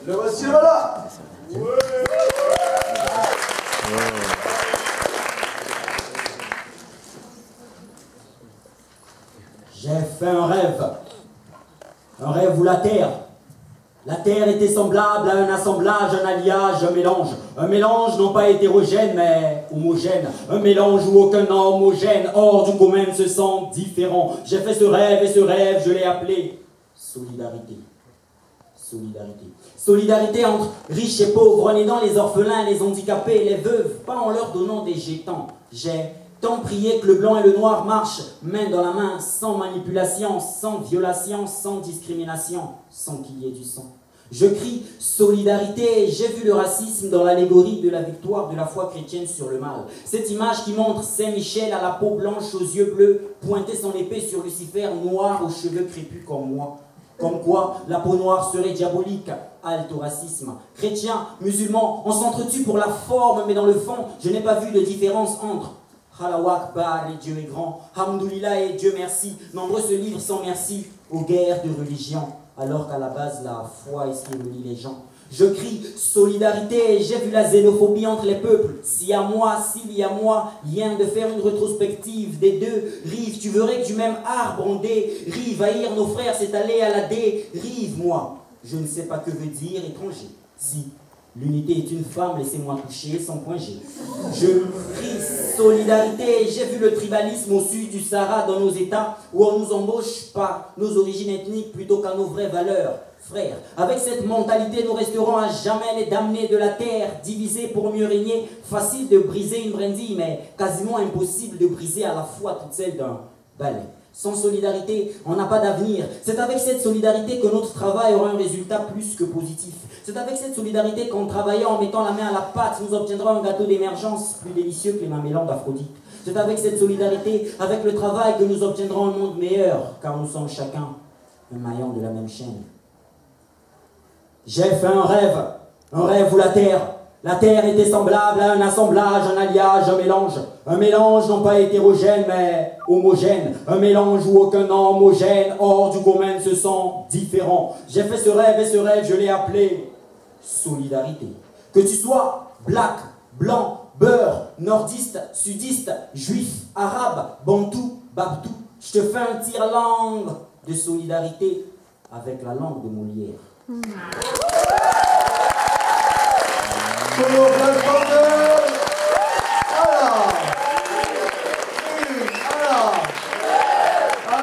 Le voici, le voilà. J'ai fait un rêve où la terre était semblable à un assemblage, un alliage, un mélange non pas hétérogène mais homogène, un mélange où aucun homogène, hors du commun se sent différent. J'ai fait ce rêve et ce rêve, je l'ai appelé solidarité. Solidarité entre riches et pauvres, en aidant les orphelins, les handicapés, les veuves, pas en leur donnant des jetons. J'ai tant prié que le blanc et le noir marchent main dans la main, sans manipulation, sans violation, sans discrimination, sans qu'il y ait du sang. Je crie solidarité, j'ai vu le racisme dans l'allégorie de la victoire de la foi chrétienne sur le mal. Cette image qui montre Saint-Michel à la peau blanche, aux yeux bleus, pointer son épée sur Lucifer, noir, aux cheveux crépus comme moi. Comme quoi, la peau noire serait diabolique, halte au racisme. Chrétiens, musulmans, on s'entretue pour la forme, mais dans le fond, je n'ai pas vu de différence entre Allahu Akbar et Dieu est grand, Hamdoulillah et Dieu merci. Nombreux se livrent sans merci aux guerres de religion, alors qu'à la base, la foi est ce qui relie les gens. Je crie solidarité, j'ai vu la xénophobie entre les peuples. S'il y a moi, rien de faire une rétrospective des deux rives. Tu verrais que du même arbre ondé, rive, haïr nos frères, c'est aller à la dérive. Moi, je ne sais pas que veut dire étranger. Si l'unité est une femme, laissez-moi toucher son point G. Je crie solidarité, j'ai vu le tribalisme au sud du Sahara dans nos États où on nous embauche par nos origines ethniques plutôt qu'à nos vraies valeurs. Frères, avec cette mentalité, nous resterons à jamais les damnés de la terre, divisés pour mieux régner. Facile de briser une brindille, mais quasiment impossible de briser à la fois toute celle d'un balai. Sans solidarité, on n'a pas d'avenir. C'est avec cette solidarité que notre travail aura un résultat plus que positif. C'est avec cette solidarité qu'en travaillant, en mettant la main à la pâte, nous obtiendrons un gâteau d'émergence plus délicieux que les mamellons d'Aphrodite. C'est avec cette solidarité, avec le travail, que nous obtiendrons un monde meilleur, car nous sommes chacun un maillon de la même chaîne. J'ai fait un rêve où la terre était semblable à un assemblage, un alliage, un mélange non pas hétérogène mais homogène, un mélange où aucun homogène, hors du commun se sent différent. J'ai fait ce rêve et ce rêve, je l'ai appelé solidarité. Que tu sois black, blanc, beurre, nordiste, sudiste, juif, arabe, bantou, babtou, je te fais un tire-langue de solidarité avec la langue de Molière. Pour Black Panther.